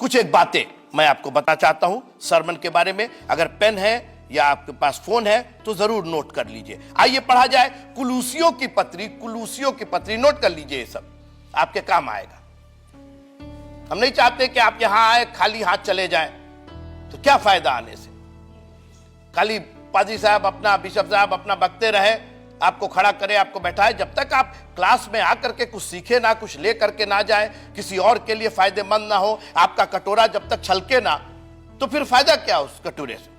कुछ एक बातें मैं आपको बताना चाहता हूं सरमन के बारे में। अगर पेन है या आपके पास फोन है तो जरूर नोट कर लीजिए। आइए पढ़ा जाए कुलूसियों की पत्री नोट कर लीजिए, ये सब आपके काम आएगा। हम नहीं चाहते कि आप यहां आए खाली हाथ चले जाएं, तो क्या फायदा आने से। खाली पादरी साहब अपना, बिशप साहब अपना बकते रहे, आपको खड़ा करे, आपको बैठाए। जब तक आप क्लास में आकर के कुछ सीखे ना, कुछ ले करके ना जाए, किसी और के लिए फायदेमंद ना हो, आपका कटोरा जब तक छलके ना, तो फिर फायदा क्या उस कटोरे से।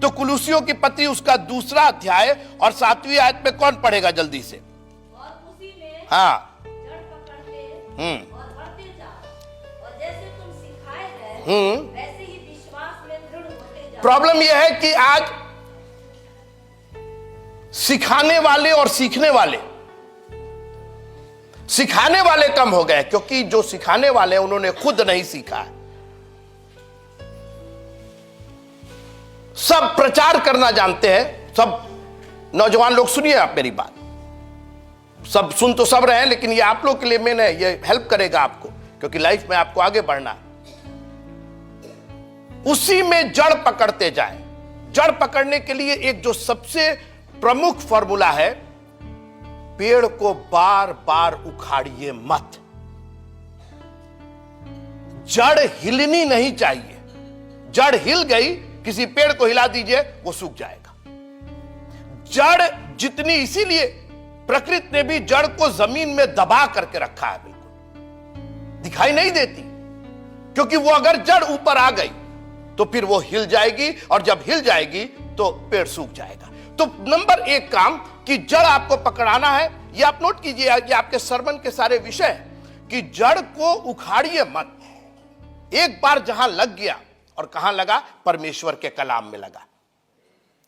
तो कुलूसियों की पत्री उसका 2 अध्याय और 7वीं आयत में कौन पढ़ेगा जल्दी से। और उसी में हाँ, जड़ पकड़ते और बढ़ते जाओ, और जैसे तुम सिखाए गए वैसे ही विश्वास में दृढ़ होते जाओ। प्रॉब्लम यह है कि आज सिखाने वाले और सिखाने वाले कम हो गए, क्योंकि जो सिखाने वाले हैं उन्होंने खुद नहीं सीखा है। सब प्रचार करना जानते हैं। सब नौजवान लोग सुनिए आप मेरी बात, सब सुन तो सब रहे हैं, लेकिन ये आप लोग के लिए मैंने ये हेल्प करेगा आपको, क्योंकि लाइफ में आपको आगे बढ़ना है। उसी में जड़ पकड़ते जाएं। जड़ पकड़ने के लिए एक जो सबसे प्रमुख फॉर्मूला है, पेड़ को बार बार उखाड़िए मत। जड़ हिलनी नहीं चाहिए। जड़ हिल गई, किसी पेड़ को हिला दीजिए, वो सूख जाएगा। जड़ जितनी, इसीलिए प्रकृति ने भी जड़ को जमीन में दबा करके रखा है, बिल्कुल दिखाई नहीं देती, क्योंकि वो अगर जड़ ऊपर आ गई तो फिर वो हिल जाएगी, और जब हिल जाएगी तो पेड़ सूख जाएगा। तो नंबर 1 काम कि जड़ आपको पकड़ाना है। ये आप नोट कीजिए, ये आपके सरमन के सारे विषय है कि जड़ को उखाड़िए मत। एक बार जहां लग गया, और कहां लगा, परमेश्वर के कलाम में लगा।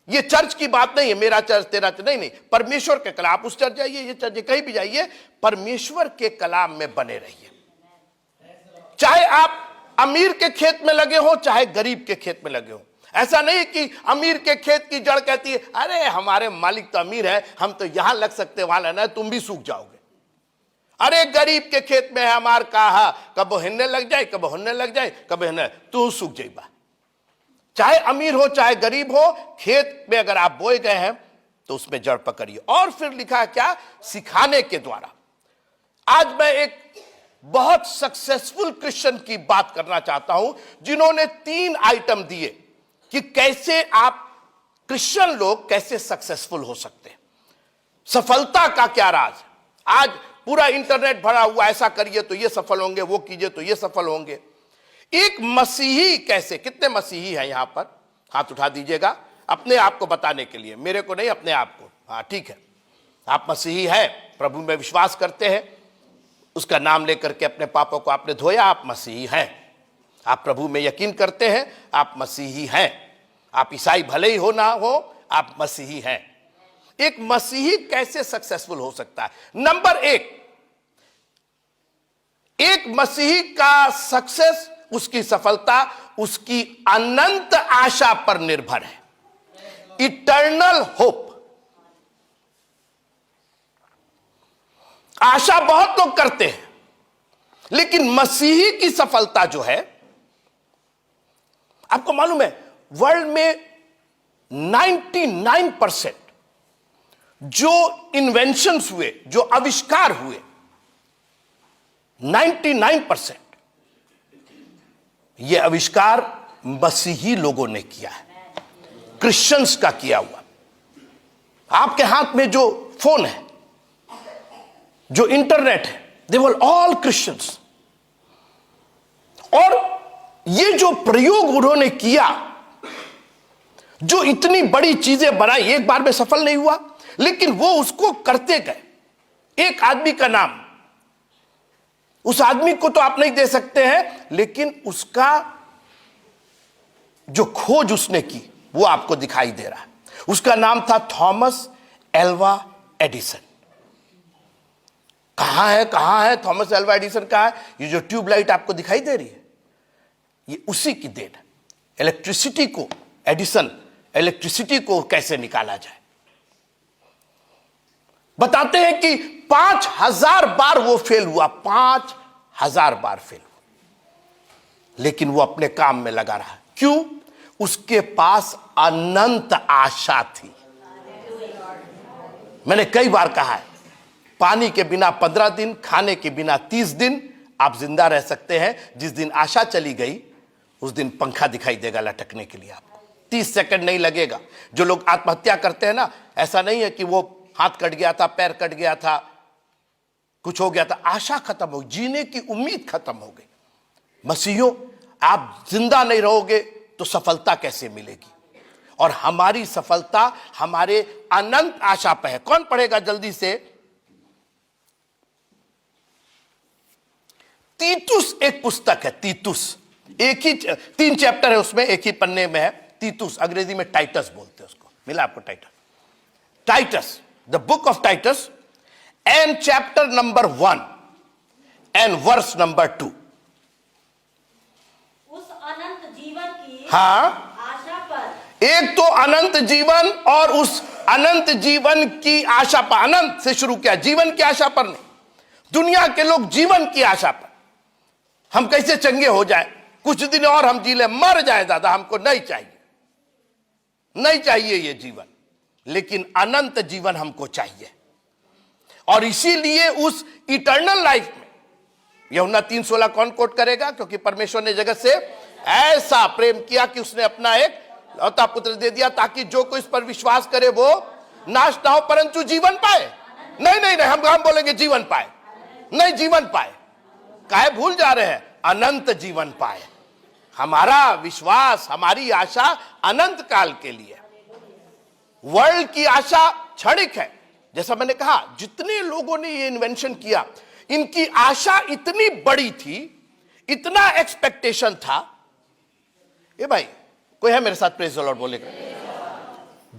ये चर्च की बात नहीं है, मेरा चर्च तेरा चर्च, नहीं, परमेश्वर के कलाम। आप उस चर्च जाइए, ये चर्च, कहीं भी जाइए, परमेश्वर के कलाम में बने रहिए। चाहे आप अमीर के खेत में लगे हो, चाहे गरीब के खेत में लगे हो। ऐसा नहीं कि अमीर के खेत की जड़ कहती है अरे हमारे मालिक तो अमीर है, हम तो यहां लग सकते, वहां लेना, तुम भी सूख जाओगे। अरे गरीब के खेत में है हमार कहा, कब हिन्ने लग जाए, कब हुन्ने लग जाए, कब हिन्ने, तू सूख जाइबा। चाहे अमीर हो चाहे गरीब हो, खेत में अगर आप बोए गए हैं तो उसमें जड़ पकड़िए। और फिर लिखा है क्या, सिखाने के द्वारा। आज मैं एक बहुत सक्सेसफुल क्रिश्चियन की बात करना चाहता हूं, जिन्होंने 3 आइटम दिए कि कैसे आप क्रिश्चियन लोग कैसे सक्सेसफुल हो सकते हैं। सफलता का क्या राज। आज पूरा इंटरनेट भरा हुआ, ऐसा करिए तो ये सफल होंगे, वो कीजिए तो ये सफल होंगे। एक मसीही कैसे, कितने मसीही हैं यहां पर, हाथ उठा दीजिएगा, अपने आप को बताने के लिए, मेरे को नहीं, अपने आप को। हाँ ठीक है, आप मसीही हैं, प्रभु में विश्वास करते हैं, उसका नाम लेकर के अपने पापों को आपने धोया, आप मसीही हैं। आप प्रभु में यकीन करते हैं, आप मसीही हैं। आप ईसाई भले ही हो ना हो, आप मसीही हैं। एक मसीही कैसे सक्सेसफुल हो सकता है। नंबर 1, एक मसीही का सक्सेस, उसकी सफलता, उसकी अनंत आशा पर निर्भर है। Eternal hope. आशा बहुत लोग करते हैं, लेकिन मसीही की सफलता जो है, आपको मालूम है वर्ल्ड में 99% जो इन्वेंशंस हुए, जो आविष्कार हुए, 99% ये आविष्कार मसीही लोगों ने किया है, क्रिश्चियंस का किया हुआ। आपके हाथ में जो फोन है, जो इंटरनेट है, दे वर ऑल क्रिश्चियंस। और ये जो प्रयोग उन्होंने किया, जो इतनी बड़ी चीजें बनाई, एक बार में सफल नहीं हुआ, लेकिन वो उसको करते गए। एक आदमी का नाम, उस आदमी को तो आप नहीं दे सकते हैं, लेकिन उसका जो खोज उसने की वो आपको दिखाई दे रहा है। उसका नाम था थॉमस एल्वा एडिसन। कहां है थॉमस एल्वा एडिसन? कहां है? ये जो ट्यूबलाइट आपको दिखाई दे रही है, ये उसी की देन है। इलेक्ट्रिसिटी को, एडिसन इलेक्ट्रिसिटी को कैसे निकाला जाए, बताते हैं कि 5000 बार वो फेल हुआ, 5000 बार फेल हुआ। लेकिन वो अपने काम में लगा रहा। क्यों? उसके पास अनंत आशा थी। मैंने कई बार कहा है, पानी के बिना 15 दिन, खाने के बिना 30 दिन आप जिंदा रह सकते हैं। जिस दिन आशा चली गई उस दिन पंखा दिखाई देगा लटकने के लिए, आपको 30 सेकंड नहीं लगेगा। जो लोग आत्महत्या करते हैं ना, ऐसा नहीं है कि वो हाथ कट गया था, पैर कट गया था, कुछ हो गया था, आशा खत्म हो गई, जीने की उम्मीद खत्म हो गई। मसीहियों, आप जिंदा नहीं रहोगे तो सफलता कैसे मिलेगी? और हमारी सफलता हमारे अनंत आशा पर है। कौन पढ़ेगा जल्दी से? तीतुस एक पुस्तक है, तीतुस, एक ही 3 चैप्टर है उसमें, एक ही पन्ने में है। तीतुस, अंग्रेजी में टाइटस बोलते हैं उसको। मिला आपको Titus? Titus, the book of Titus and chapter number 1 and verse number 2। उस अनंत जीवन की हाँ, आशा पर, एक तो अनंत जीवन और उस अनंत जीवन की आशा पर। अनंत से शुरू किया, जीवन की आशा पर नहीं। दुनिया के लोग जीवन की आशा पर, हम कैसे चंगे हो जाए, कुछ दिन और हम जी ले, मर जाए दादा, हमको नहीं चाहिए, नहीं चाहिए ये जीवन, लेकिन अनंत जीवन हमको चाहिए। और इसीलिए उस इटर्नल लाइफ में, यूहन्ना 3:16 कौन कोट करेगा? क्योंकि परमेश्वर ने जगत से ऐसा प्रेम किया कि उसने अपना एक लौता पुत्र दे दिया, ताकि जो कोई इस पर विश्वास करे वो नाश ना हो परंतु जीवन पाए। नहीं नहीं नहीं, हम बोलेंगे जीवन पाए, नहीं, जीवन पाए। काहे भूल जा रहे हैं? अनंत जीवन पाए। हमारा विश्वास, हमारी आशा अनंत काल के लिए। वर्ल्ड की आशा क्षणिक है। जैसा मैंने कहा, जितने लोगों ने ये इन्वेंशन किया, इनकी आशा इतनी बड़ी थी, इतना एक्सपेक्टेशन था। ए भाई, कोई है मेरे साथ? प्रेज़ द लॉर्ड बोलेगा।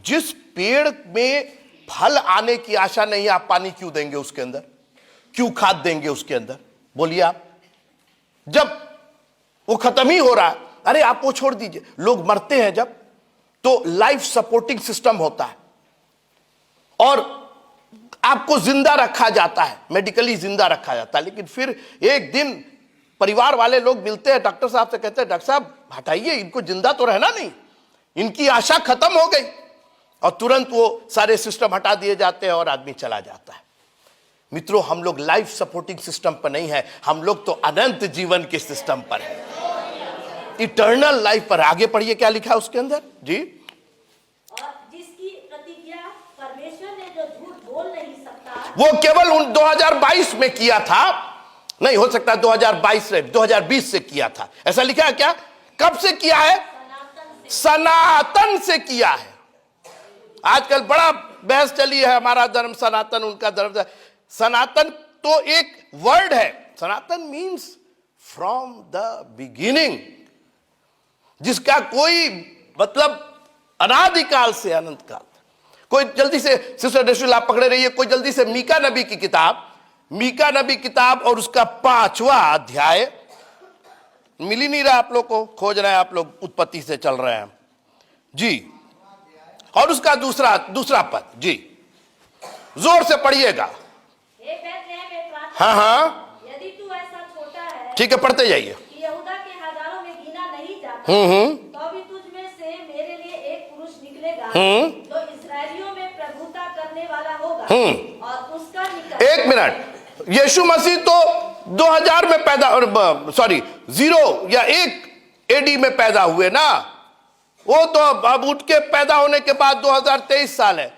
जिस पेड़ में फल आने की आशा नहीं, आप पानी क्यों देंगे उसके अंदर? क्यों खाद देंगे उसके अंदर? बोलिए आप। जब वो खत्म ही हो रहा है, अरे आप वो छोड़ दीजिए, लोग मरते हैं जब, तो लाइफ सपोर्टिंग सिस्टम होता है और आपको जिंदा रखा जाता है, मेडिकली जिंदा रखा जाता है। लेकिन फिर एक दिन परिवार वाले लोग मिलते हैं, डॉक्टर साहब से कहते हैं, डॉक्टर साहब हटाइए, इनको जिंदा तो रहना नहीं, इनकी आशा खत्म हो गई। और तुरंत वो सारे सिस्टम हटा दिए जाते हैं और आदमी चला जाता है। मित्रों, हम लोग लाइफ सपोर्टिंग सिस्टम पर नहीं है, हम लोग तो अनंत जीवन के सिस्टम पर है, इटर्नल लाइफ पर। आगे पढ़िए क्या लिखा है उसके अंदर जी। और जिसकी प्रतिज्ञा परमेश्वर ने जो झूठ बोल नहीं सकता, वो केवल 2022 में किया था, नहीं हो सकता 2022 से, 2020 से किया था। ऐसा लिखा है क्या? कब से किया है? सनातन से किया है। आजकल बड़ा बहस चली है, हमारा धर्म सनातन, उनका धर्म। सनातन तो एक वर्ड है। सनातन मीन्स फ्रॉम द बिगिनिंग, जिसका कोई मतलब अनादिकाल से अनंत काल। कोई जल्दी से, सिस्टर डेशुल आप पकड़े रहिए, कोई जल्दी से मीका नबी की किताब, मीका नबी किताब और उसका 5वां अध्याय। मिल ही नहीं रहा आप लोग को, खोज रहे हैं आप लोग, उत्पत्ति से चल रहे हैं जी। और उसका दूसरा पद जी, जोर से पढ़िएगा। हे बैतलहम एफ्राता, हाँ हाँ, यदि तू ऐसा छोटा है ठीक है, पढ़ते जाइए। कि यहूदा के हजारों में गिना नहीं जाता, तो भी तुझ में से मेरे लिए एक पुरुष निकलेगा जो इस्राएलियों में प्रभुता करने वाला होगा, और उसका निकल। एक मिनट, यीशु मसीह तो 2000 में पैदा, सॉरी 0 या 1 AD में पैदा हुए ना। वो तो अब उठ के पैदा होने के बाद 2023 साल है।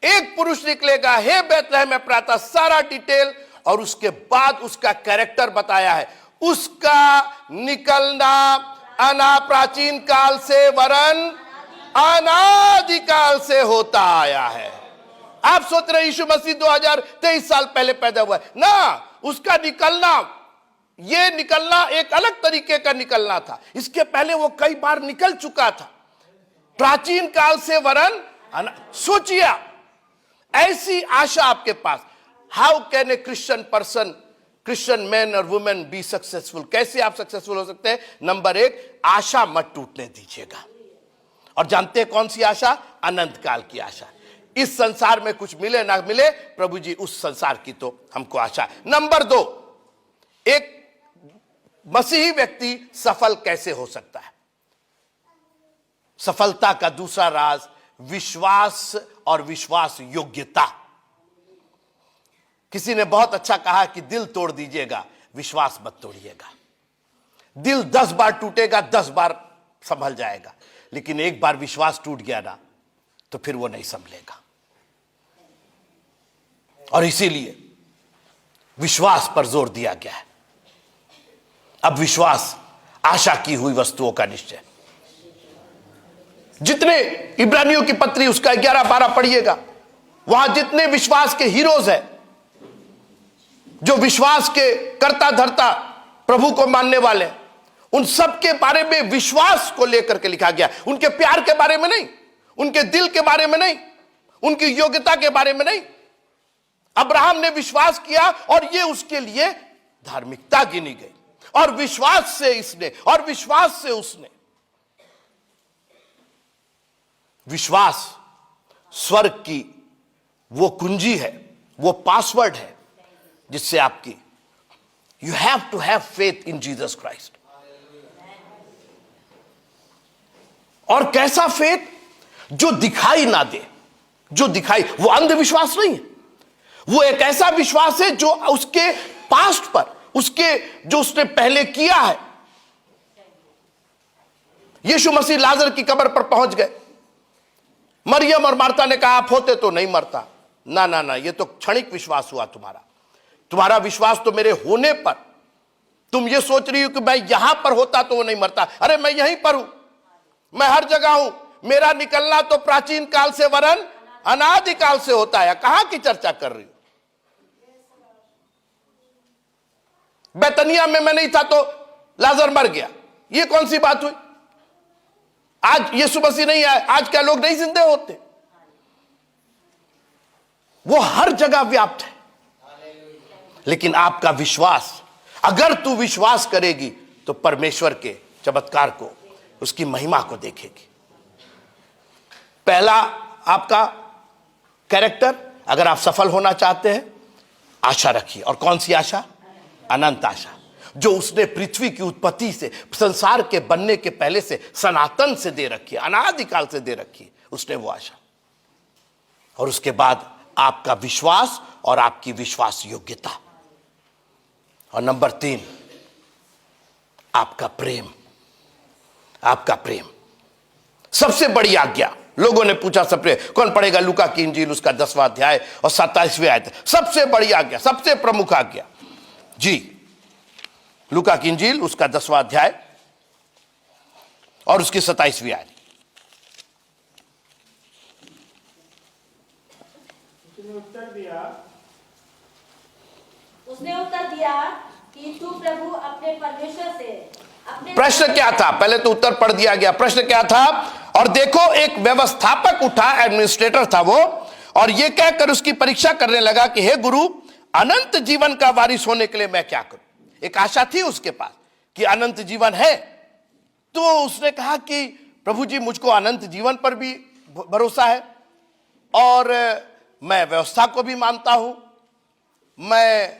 एक पुरुष निकलेगा, हे बैतलहम एफ्राता, सारा डिटेल, और उसके बाद उसका कैरेक्टर बताया है। उसका निकलना प्राचीन काल से वरन अनादिकाल से होता आया है। आप सोच रहे यीशु मसीह 2023 साल पहले पैदा हुआ है ना। उसका निकलना, ये निकलना एक अलग तरीके का निकलना था। इसके पहले वो कई बार निकल चुका था, प्राचीन काल से वरन। सोचिए, ऐसी आशा आपके पास। How can a Christian person, Christian man और वुमेन बी सक्सेसफुल? कैसे आप सक्सेसफुल हो सकते हैं? नंबर 1, आशा मत टूटने दीजिएगा। और जानते हैं कौन सी आशा? अनंत काल की आशा। इस संसार में कुछ मिले ना मिले, प्रभु जी उस संसार की तो हमको आशा। नंबर 2, एक मसीही व्यक्ति सफल कैसे हो सकता है? सफलता का दूसरा राज विश्वास और विश्वास योग्यता। किसी ने बहुत अच्छा कहा कि दिल तोड़ दीजिएगा, विश्वास मत तोड़िएगा। दिल 10 बार टूटेगा, 10 बार संभल जाएगा, लेकिन एक बार विश्वास टूट गया ना तो फिर वो नहीं संभलेगा। और इसीलिए विश्वास पर जोर दिया गया है। अब विश्वास आशा की हुई वस्तुओं का निश्चय। जितने इब्रानियों की पत्री उसका 11-12 पढ़िएगा, वहां जितने विश्वास के हीरोज हैं, जो विश्वास के कर्ता धर्ता प्रभु को मानने वाले, उन सब के बारे में विश्वास को लेकर के लिखा गया। उनके प्यार के बारे में नहीं, उनके दिल के बारे में नहीं, उनकी योग्यता के बारे में नहीं। अब्राहम ने विश्वास किया और ये उसके लिए धार्मिकता गिनी गई, और विश्वास से इसने और विश्वास से उसने। विश्वास स्वर्ग की वो कुंजी है, वो पासवर्ड है जिससे आपकी you have to have faith in Jesus Christ. और कैसा फेथ? जो दिखाई ना दे, जो दिखाई, वो अंधविश्वास नहीं है। वो एक ऐसा विश्वास है जो उसके पास्ट पर, उसके जो उसने पहले किया है। यीशु मसीह लाजर की कब्र पर पहुंच गए। मरियम और मार्ता ने कहा, आप होते तो नहीं मरता। ना ना ना, ये तो क्षणिक विश्वास हुआ तुम्हारा विश्वास तो मेरे होने पर। तुम ये सोच रही हो कि मैं यहां पर होता तो वो नहीं मरता। अरे मैं यहीं पर हूं, मैं हर जगह हूं। मेरा निकलना तो प्राचीन काल से वरन अनादि काल से होता है। कहां की चर्चा कर रही हो? बैतनिया में मैं नहीं था तो लाजर मर गया, ये कौन सी बात हुई? आज यीशु मसीह नहीं आए, आज क्या लोग नहीं जिंदे होते? वो हर जगह व्याप्त है। लेकिन आपका विश्वास, अगर तू विश्वास करेगी तो परमेश्वर के चमत्कार को, उसकी महिमा को देखेगी। पहला आपका कैरेक्टर, अगर आप सफल होना चाहते हैं, आशा रखिए। और कौन सी आशा? अनंत आशा, जो उसने पृथ्वी की उत्पत्ति से, संसार के बनने के पहले से, सनातन से दे रखी है, अनादिकाल से दे रखी है उसने वो आशा। और उसके बाद आपका विश्वास और आपकी विश्वास योग्यता। और नंबर 3, आपका प्रेम। आपका प्रेम सबसे बड़ी आज्ञा। लोगों ने पूछा सबसे कौन पढ़ेगा लूका की इंजील, उसका 10वां अध्याय और 27वें आयत। सबसे बड़ी आज्ञा, सबसे प्रमुख आज्ञा जी, लूका की इंजील उसका 10वां अध्याय और उसकी 27वीं आयत। उसने उत्तर दिया कि तू प्रभु अपने परमेश्वर से अपने। प्रश्न क्या था? पहले तो उत्तर पढ़ दिया गया। प्रश्न क्या था? और देखो एक व्यवस्थापक उठा, एडमिनिस्ट्रेटर था वो, और ये कहकर उसकी परीक्षा करने लगा कि हे गुरु, अनंत जीवन का वारिस होने के लिए मैं क्या करूं? एक आशा थी उसके पास कि अनंत जीवन है। तो उसने कहा कि प्रभु जी, मुझको अनंत जीवन पर भी भरोसा है, और मैं व्यवस्था को भी मानता हूं, मैं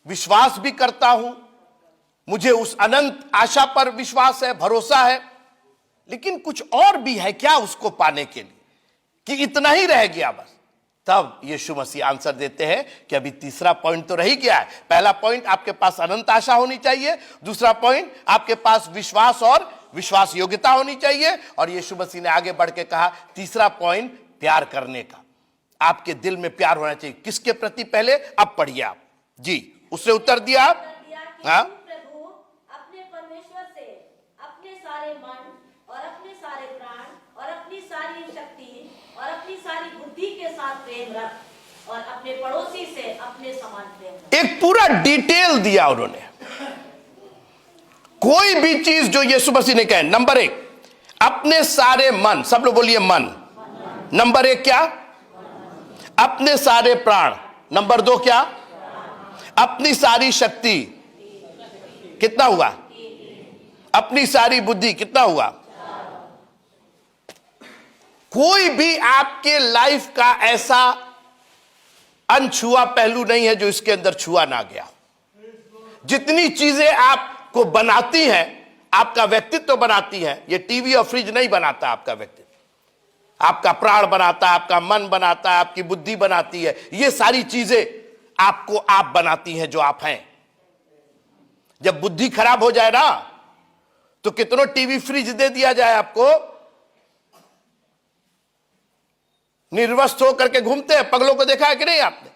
विश्वास भी करता हूं, मुझे उस अनंत आशा पर विश्वास है, भरोसा है। लेकिन कुछ और भी है क्या उसको पाने के लिए, कि इतना ही रह गया बस? तब यीशु मसीह आंसर देते हैं कि अभी तीसरा पॉइंट तो रह गया है। पहला पॉइंट, आपके पास अनंत आशा होनी चाहिए। दूसरा पॉइंट, आपके पास विश्वास और विश्वास योग्यता होनी चाहिए। और यीशु मसीह ने आगे बढ़ के कहा, तीसरा पॉइंट, प्यार करने का। आपके दिल में प्यार होना चाहिए। किसके प्रति? पहले अब पढ़िए आप जी। उसने उत्तर दिया, हाँ, प्रभु अपने परमेश्वर से अपने सारे मन और अपने सारे प्राण और अपनी सारी शक्ति और अपनी सारी बुद्धि के साथ प्रेम रख, और अपने पड़ोसी से अपने समान प्रेम रख। एक पूरा डिटेल दिया उन्होंने। कोई भी चीज जो यीशु मसीह ने कहा, नंबर 1, अपने सारे मन, सब लोग बोलिए मन। नंबर 1 क्या? अपने सारे प्राण। नंबर 2 क्या? अपनी सारी शक्ति। कितना हुआ? अपनी सारी बुद्धि। कितना हुआ? कोई भी आपके लाइफ का ऐसा अनछुआ पहलू नहीं है जो इसके अंदर छुआ ना गया। जितनी चीजें आप आपको बनाती हैं, आपका व्यक्तित्व बनाती हैं, ये टीवी और फ्रिज नहीं बनाता आपका व्यक्तित्व। आपका प्राण बनाता है, आपका मन बनाता है, आपकी बुद्धि बनाती है। ये सारी चीजें आपको आप बनाती हैं जो आप हैं। जब बुद्धि खराब हो जाए ना, तो कितनों टीवी फ्रिज दे दिया जाए आपको, निर्वस्त्र होकर के घूमते हैं। पगलों को देखा है कि नहीं आपने?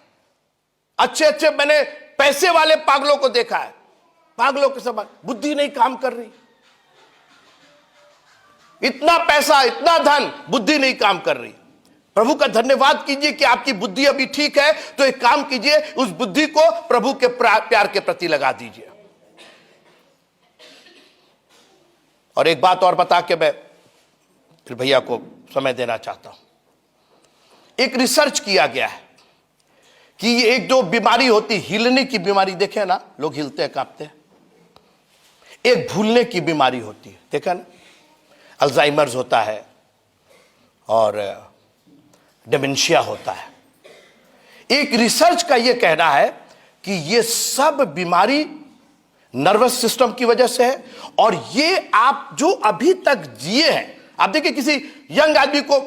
अच्छे अच्छे मैंने पैसे वाले पागलों को देखा है, पागलों के समान, बुद्धि नहीं काम कर रही। इतना पैसा, इतना धन, बुद्धि नहीं काम कर रही। प्रभु का धन्यवाद कीजिए कि आपकी बुद्धि अभी ठीक है, तो एक काम कीजिए, उस बुद्धि को प्रभु के प्यार के प्रति लगा दीजिए। और एक बात और बता के मैं फिर भैया को समय देना चाहता हूं। एक रिसर्च किया गया है कि ये एक जो बीमारी होती, हिलने की बीमारी, देखे ना, लोग हिलते हैं, कांपते हैं। एक भूलने की बीमारी होती है, देखा ना, अल्जाइमर्स होता है और डिमेंशिया होता है। एक रिसर्च का यह कहना है कि ये सब बीमारी नर्वस सिस्टम की वजह से है। और ये आप जो अभी तक जिए हैं, आप देखिए किसी यंग आदमी को,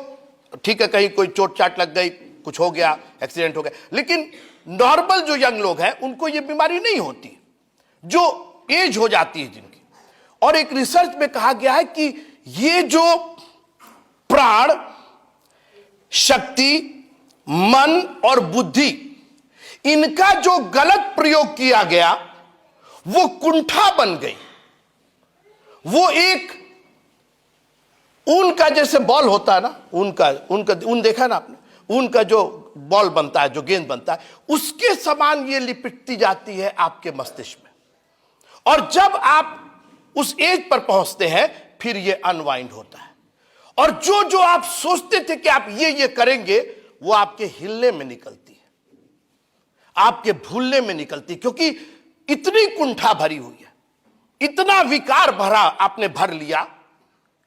ठीक है, कहीं कोई चोट चाट लग गई, कुछ हो गया, एक्सीडेंट हो गया, लेकिन नॉर्मल जो यंग लोग हैं उनको ये बीमारी नहीं होती, जो एज हो जाती है जिनकी। और एक रिसर्च में कहा गया है कि ये जो प्राण, शक्ति, मन और बुद्धि, इनका जो गलत प्रयोग किया गया, वो कुंठा बन गई। वो एक ऊन का जैसे बॉल होता है ना, ऊन देखा ना आपने, ऊन का जो बॉल बनता है, जो गेंद बनता है, उसके समान ये लिपटती जाती है आपके मस्तिष्क में। और जब आप उस एज पर पहुंचते हैं, फिर ये अनवाइंड होता है। और जो जो आप सोचते थे कि आप ये करेंगे, वो आपके हिलने में निकलती है, आपके भूलने में निकलती है, क्योंकि इतनी कुंठा भरी हुई है, इतना विकार भरा आपने भर लिया,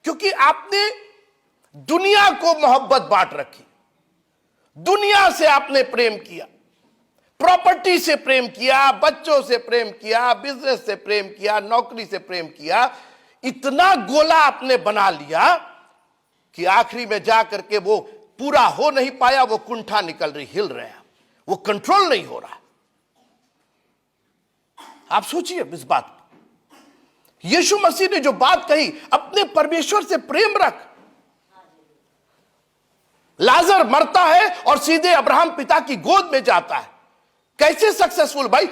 क्योंकि आपने दुनिया को मोहब्बत बांट रखी। दुनिया से आपने प्रेम किया, प्रॉपर्टी से प्रेम किया, बच्चों से प्रेम किया, बिजनेस से प्रेम किया, नौकरी से प्रेम किया। इतना गोला आपने बना लिया कि आखिरी में जाकर के वो पूरा हो नहीं पाया, वो कुंठा निकल रही, हिल रहे हैं, वो कंट्रोल नहीं हो रहा। आप सोचिए इस बात पर। यीशु मसीह ने जो बात कही, अपने परमेश्वर से प्रेम रख। लाजर मरता है और सीधे अब्राहम पिता की गोद में जाता है। कैसे सक्सेसफुल भाई?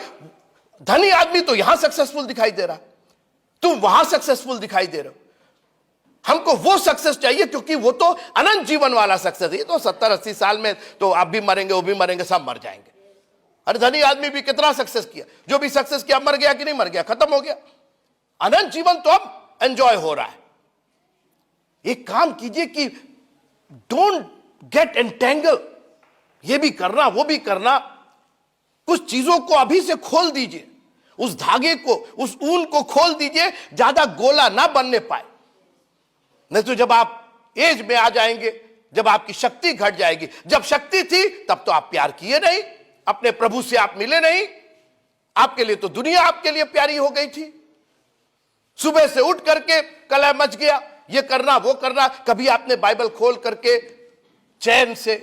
धनी आदमी तो यहां सक्सेसफुल दिखाई दे रहा, तुम वहां सक्सेसफुल दिखाई दे रहे हो। हमको वो सक्सेस चाहिए, क्योंकि वो तो अनंत जीवन वाला सक्सेस है। ये तो 70-80 साल में तो आप भी मरेंगे, वो भी मरेंगे, सब मर जाएंगे। अरे धनी आदमी भी कितना सक्सेस किया, जो भी सक्सेस किया मर गया कि नहीं मर गया, खत्म हो गया। अनंत जीवन तो अब एंजॉय हो रहा है। एक काम कीजिए कि डोंट गेट एंटेंगल, ये भी करना, वो भी करना। कुछ चीजों को अभी से खोल दीजिए, उस धागे को, उस ऊन को खोल दीजिए, ज्यादा गोला ना बनने पाए। नहीं तो जब आप एज में आ जाएंगे, जब आपकी शक्ति घट जाएगी। जब शक्ति थी तब तो आप प्यार किए नहीं, अपने प्रभु से आप मिले नहीं। आपके लिए तो दुनिया आपके लिए प्यारी हो गई थी। सुबह से उठ करके कलह मच गया, ये करना वो करना। कभी आपने बाइबल खोल करके चैन से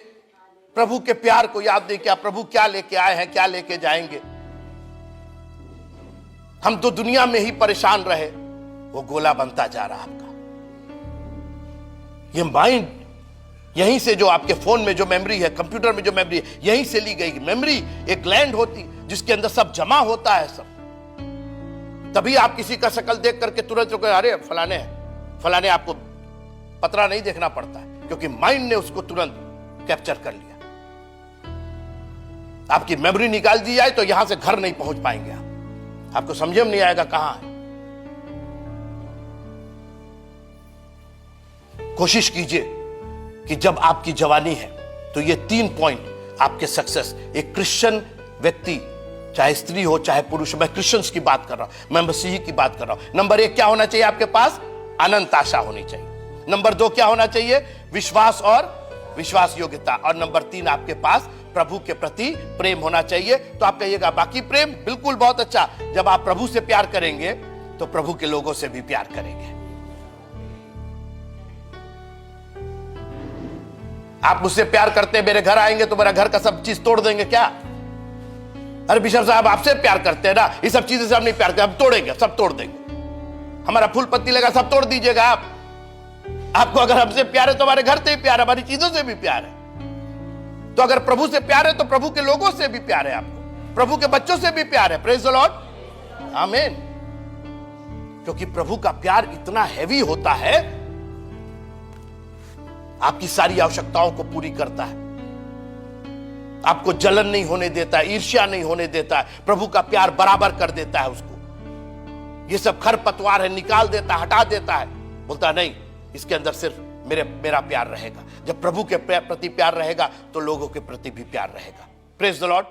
प्रभु के प्यार को याद नहीं किया, प्रभु क्या लेके आए हैं, क्या लेके जाएंगे। हम तो दुनिया में ही परेशान रहे, वो गोला बनता जा रहा आपका। ये माइंड, यहीं से जो आपके फोन में जो मेमोरी है, कंप्यूटर में जो मेमोरी है, यहीं से ली गई मेमोरी। एक लैंड होती जिसके अंदर सब जमा होता है सब। तभी आप किसी का शक्ल देख करके तुरंत अरे फलाने है, फलाने। आपको पतरा नहीं देखना पड़ता है, क्योंकि माइंड ने उसको तुरंत कैप्चर कर लिया। आपकी मेमोरी निकाल दी जाए तो यहां से घर नहीं पहुंच पाएंगे आप, आपको समझ में नहीं आएगा कहां है। कोशिश कीजिए कि जब आपकी जवानी है तो ये 3 पॉइंट आपके सक्सेस। एक क्रिश्चियन व्यक्ति, चाहे स्त्री हो चाहे पुरुष, मैं क्रिश्चियंस की बात कर रहा हूं, मैं मसीही की बात कर रहा हूं। नंबर 1 क्या होना चाहिए आपके पास? अनंत आशा होनी चाहिए। नंबर 2 क्या होना चाहिए? विश्वास और विश्वास योग्यता। और नंबर 3 आपके पास प्रभु के प्रति प्रेम होना चाहिए। तो आप कहिएगा बाकी प्रेम बिल्कुल बहुत अच्छा। जब आप प्रभु से प्यार करेंगे तो प्रभु के लोगों से भी प्यार करेंगे। आप मुझसे प्यार करते हैं, मेरे घर आएंगे तो मेरा घर का सब चीज तोड़ देंगे क्या? अरे बिशप साहब आपसे प्यार करते हैं ना, ये सब चीजें से हम नहीं प्यार करते, हम तोड़ेंगे, सब तोड़ देंगे। हमारा फूल पत्ती लगा सब तोड़ दीजिएगा आप। आपको अगर हमसे प्यार है तो हमारे घर से भी प्यार है, हमारी चीजों से भी प्यार है। तो अगर प्रभु से प्यार है तो प्रभु के लोगों से भी प्यार है, आपको प्रभु के बच्चों से भी प्यार है। प्रेज द लॉर्ड, आमीन। क्योंकि प्रभु का प्यार इतना हैवी होता है, आपकी सारी आवश्यकताओं को पूरी करता है, आपको जलन नहीं होने देता है, ईर्ष्या नहीं होने देता है। प्रभु का प्यार बराबर कर देता है उसको। ये सब खरपतवार है, निकाल देता, हटा देता है। बोलता नहीं, इसके अंदर सिर्फ मेरा प्यार रहेगा। जब प्रभु के प्रति प्यार रहेगा तो लोगों के प्रति भी प्यार रहेगा। Praise the Lord.